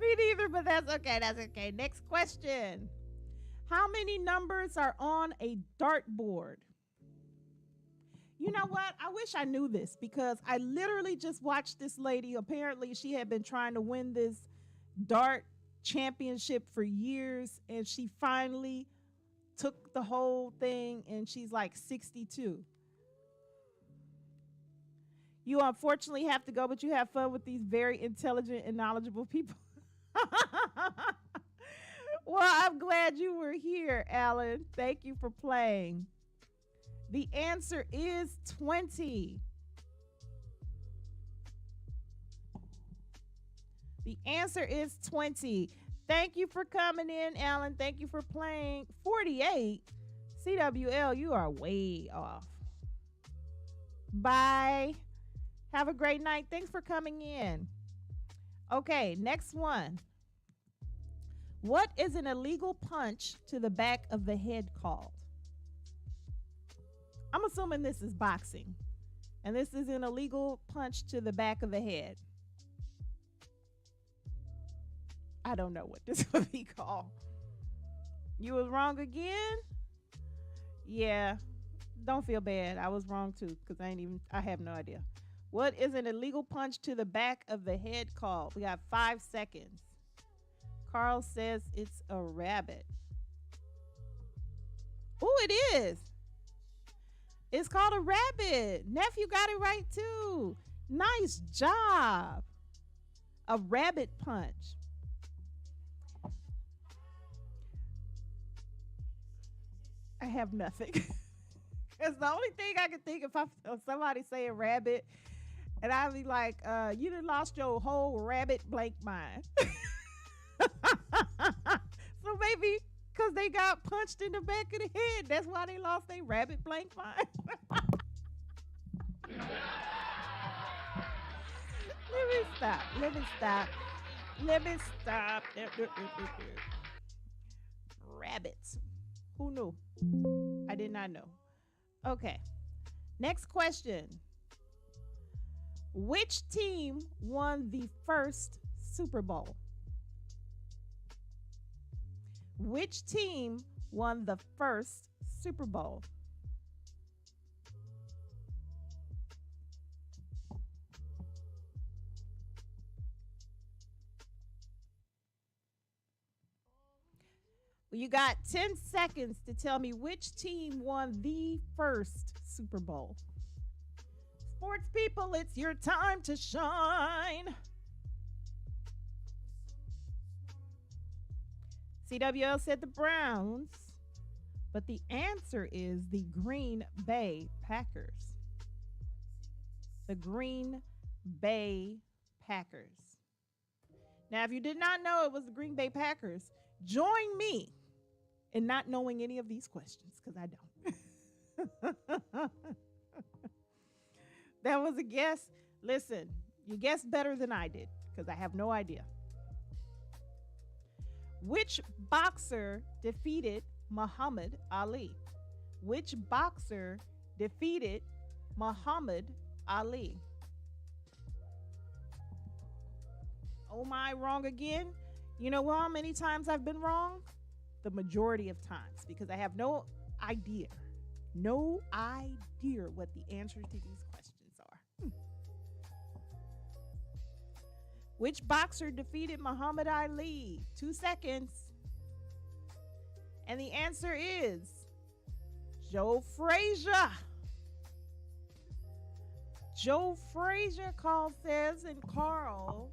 [SPEAKER 1] Me neither, but that's okay. That's okay. Next question. How many numbers are on a dartboard? You know what? I wish I knew this because I literally just watched this lady. Apparently, she had been trying to win this dart championship for years, and she finally took the whole thing, and she's like 62. You unfortunately have to go, but you have fun with these very intelligent and knowledgeable people. Well, I'm glad you were here, Alan. Thank you for playing. The answer is 20. The answer is 20. Thank you for coming in, Alan. Thank you for playing. 48. CWL, you are way off. Bye. Have a great night. Thanks for coming in. Okay, next one. What is an illegal punch to the back of the head called? I'm assuming this is boxing. And this is an illegal punch to the back of the head. I don't know what this would be called. You was wrong again? Yeah. Don't feel bad. I was wrong too, because I have no idea. What is an illegal punch to the back of the head called? We got 5 seconds. Carl says it's a rabbit. Oh, it is. It's called a rabbit. Nephew got it right too. Nice job. A rabbit punch. I have nothing. Because the only thing I can think if somebody say a rabbit, and I'd be like, you done lost your whole rabbit blank mind. So maybe because they got punched in the back of the head, that's why they lost their rabbit blank mind. Let me stop. Rabbits. Who knew? I did not know. Okay. Next question. Which team won the first Super Bowl? Which team won the first Super Bowl? You got 10 seconds to tell me which team won the first Super Bowl. Sports people, it's your time to shine. CWL said the Browns, but the answer is the Green Bay Packers. The Green Bay Packers. Now, if you did not know it was the Green Bay Packers, join me in not knowing any of these questions because I don't. That was a guess. Listen, you guessed better than I did because I have no idea. Which boxer defeated Muhammad Ali? Which boxer defeated Muhammad Ali? Oh my, wrong again? You know how many times I've been wrong? The majority of times because I have no idea what the answers to these questions are. Which boxer defeated Muhammad Ali? 2 seconds. And the answer is Joe Frazier. Joe Frazier, Carl says, and Carl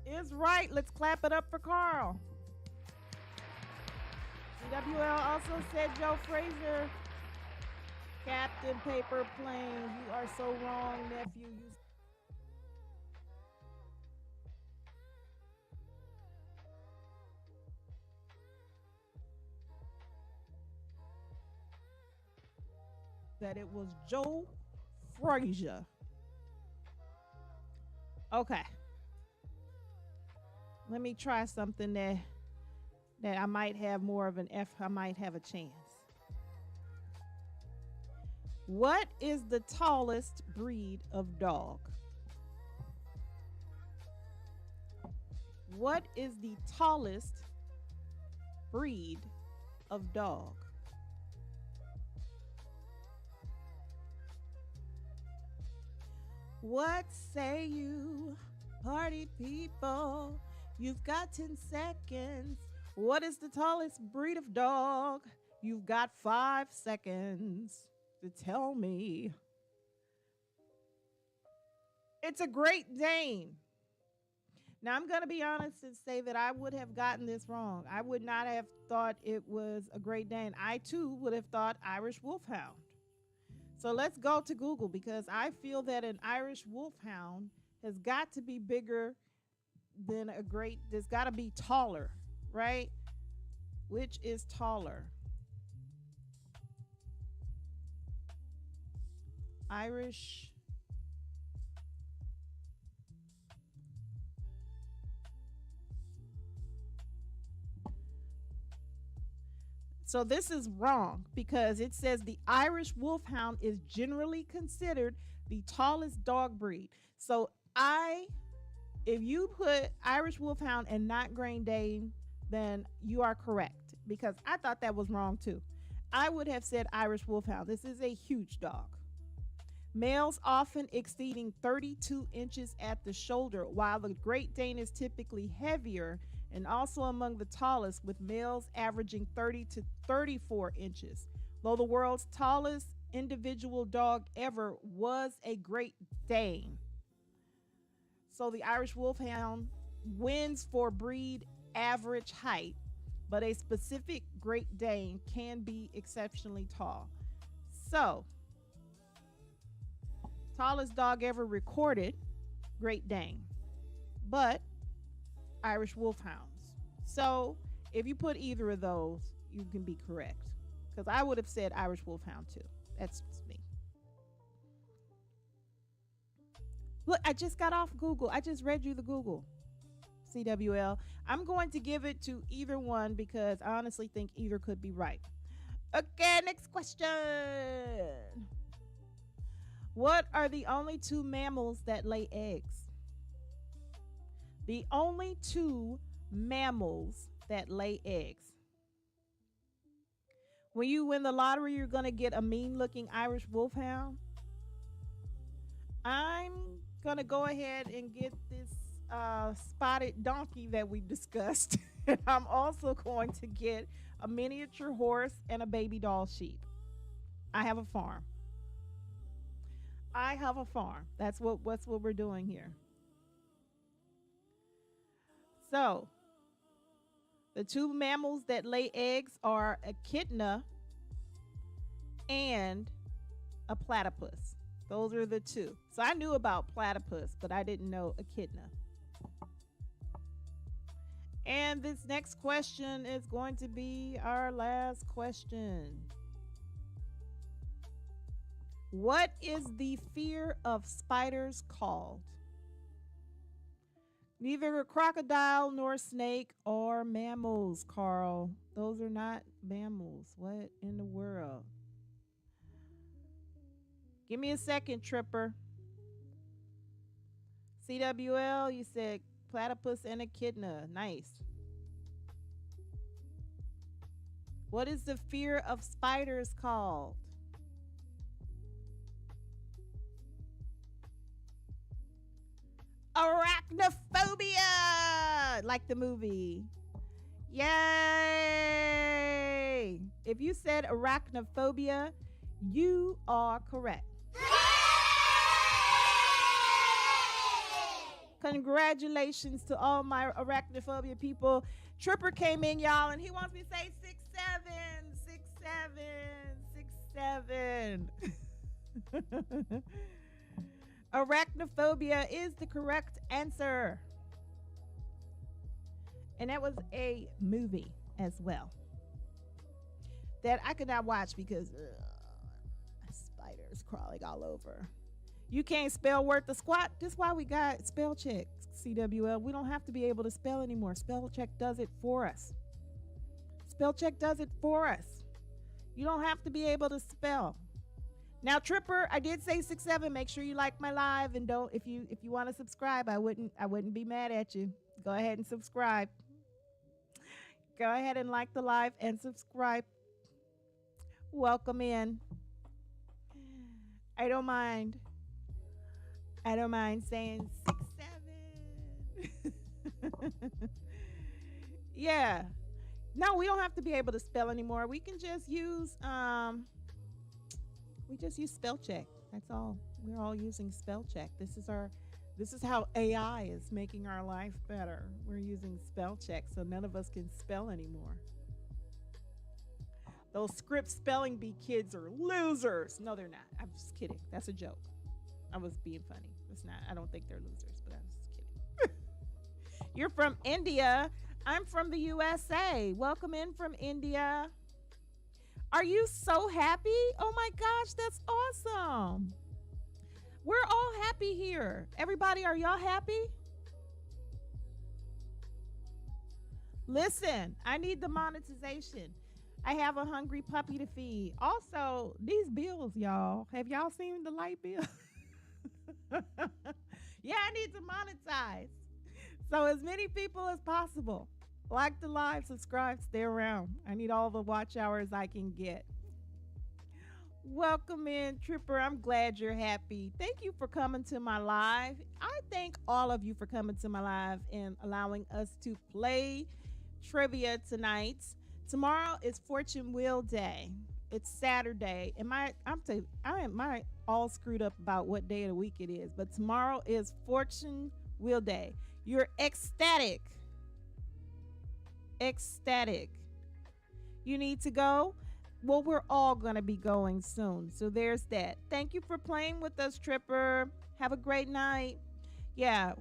[SPEAKER 1] is right. Let's clap it up for Carl. CWL also said Joe Frazier. Captain Paper Plane, you are so wrong, nephew. That it was Joe Frazier. Okay. Let me try something that I might have more of an I might have a chance. What is the tallest breed of dog? What is the tallest breed of dog? What say you, party people? You've got 10 seconds. What is the tallest breed of dog? You've got 5 seconds to tell me. It's a Great Dane. Now, I'm going to be honest and say that I would have gotten this wrong. I would not have thought it was a Great Dane. I, too, would have thought Irish Wolfhound. So let's go to Google because I feel that an Irish Wolfhound has got to be bigger than a great, there's got to be taller, right? Which is taller? Irish So this is wrong because it says the Irish Wolfhound is generally considered the tallest dog breed. So if you put Irish Wolfhound and not Great Dane, then you are correct because I thought that was wrong too. I would have said Irish Wolfhound. This is a huge dog. Males often exceeding 32 inches at the shoulder, while the Great Dane is typically heavier and also among the tallest, with males averaging 30 to 34 inches. Though the world's tallest individual dog ever was a Great Dane. So the Irish Wolfhound wins for breed average height, but a specific Great Dane can be exceptionally tall. So, tallest dog ever recorded, Great Dane, but Irish Wolfhounds. So if you put either of those, you can be correct. Because I would have said Irish Wolfhound too. That's just me. Look, I just got off Google. I just read you the Google. CWL. I'm going to give it to either one because I honestly think either could be right. Okay, next question. What are the only 2 mammals that lay eggs? The only 2 mammals that lay eggs. When you win the lottery, you're going to get a mean-looking Irish Wolfhound. I'm going to go ahead and get this spotted donkey that we discussed. And I'm also going to get a miniature horse and a baby doll sheep. I have a farm. That's what we're doing here. So, the 2 mammals that lay eggs are echidna and a platypus. Those are the two. So I knew about platypus, but I didn't know echidna. And this next question is going to be our last question. What is the fear of spiders called? Neither a crocodile nor snake or mammals, Carl. Those are not mammals. What in the world? Give me a second, Tripper. CWL, you said platypus and echidna. Nice. What is the fear of spiders called? Arachnophobia, like the movie. Yay! If you said arachnophobia, you are correct. Congratulations to all my arachnophobia people. Tripper came in, y'all, and he wants me to say 6'7", 6'7", 6'7". Arachnophobia is the correct answer. And that was a movie as well that I could not watch because spiders crawling all over. You can't spell worth the squat. That's why we got spell check, CWL. We don't have to be able to spell anymore. Spell check does it for us. Spell check does it for us. You don't have to be able to spell. Now, Tripper, I did say 6'7". Make sure you like my live, and don't if you want to subscribe, I wouldn't be mad at you. Go ahead and subscribe. Go ahead and like the live and subscribe. Welcome in. I don't mind. I don't mind saying 6'7". Yeah. No, we don't have to be able to spell anymore. We can just use spell check. That's all. We're all using spell check. This is how AI is making our life better. We're using spell check, so none of us can spell anymore. Those script spelling bee kids are losers. No, they're not. I'm just kidding. That's a joke. I was being funny. It's not. I don't think they're losers, but I was just kidding. You're from India. I'm from the USA. Welcome in from India. Are you so happy? Oh my gosh, that's awesome. We're all happy here. Everybody, are y'all happy? Listen, I need the monetization. I have a hungry puppy to feed. Also, these bills, y'all. Have y'all seen the light bill? Yeah, I need to monetize. So as many people as possible. Like the live, subscribe, stay around. I need all the watch hours I can get. Welcome in, Tripper. I'm glad you're happy. Thank you for coming to my live. I thank all of you for coming to my live and allowing us to play trivia tonight. Tomorrow is Fortune Wheel Day. It's Saturday. I am all screwed up about what day of the week it is, but tomorrow is Fortune Wheel Day. You're ecstatic. You need to go? Well, we're all going to be going soon. So there's that. Thank you for playing with us, Tripper. Have a great night. Yeah,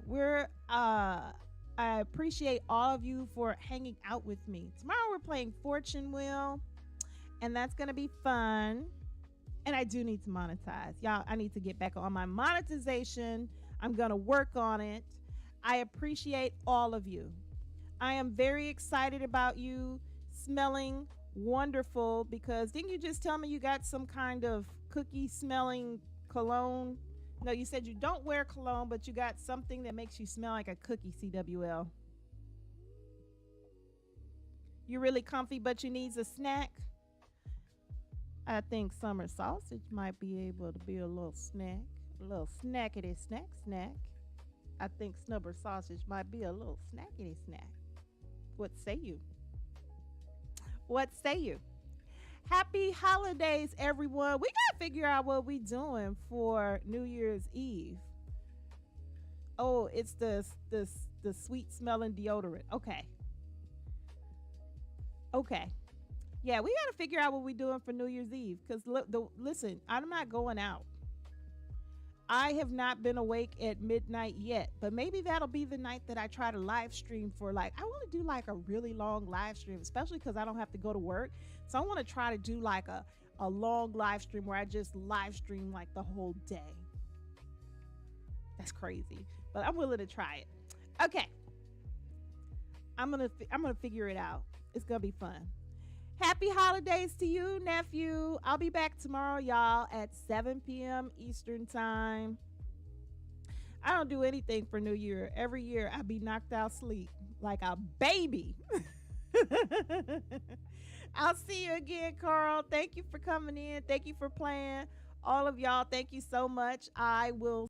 [SPEAKER 1] I appreciate all of you for hanging out with me. Tomorrow we're playing Fortune Wheel, and that's going to be fun. And I do need to monetize. Y'all, I need to get back on my monetization. I'm going to work on it. I appreciate all of you. I am very excited about you smelling wonderful because didn't you just tell me you got some kind of cookie smelling cologne? No, you said you don't wear cologne, but you got something that makes you smell like a cookie, CWL. You're really comfy, but you need a snack? I think summer sausage might be able to be a little snack. A little snackety snack. I think snubber sausage might be a little snackety snack. What say you? What say you? Happy holidays, everyone. We got to figure out what we doing for New Year's Eve. Oh, it's the sweet smelling deodorant. Okay. Yeah, we got to figure out what we doing for New Year's Eve. Because listen, I'm not going out. I have not been awake at midnight yet, but maybe that'll be the night that I try to live stream for like, I want to do like a really long live stream, especially because I don't have to go to work. So I want to try to do like a long live stream where I just live stream like the whole day. That's crazy, but I'm willing to try it. Okay. I'm gonna figure it out. It's gonna be fun. Happy holidays to you, nephew. I'll be back tomorrow, y'all, at 7 p.m. Eastern time. I don't do anything for New Year. Every year I be knocked out sleep like a baby. I'll see you again, Carl. Thank you for coming in. Thank you for playing. All of y'all, thank you so much. I will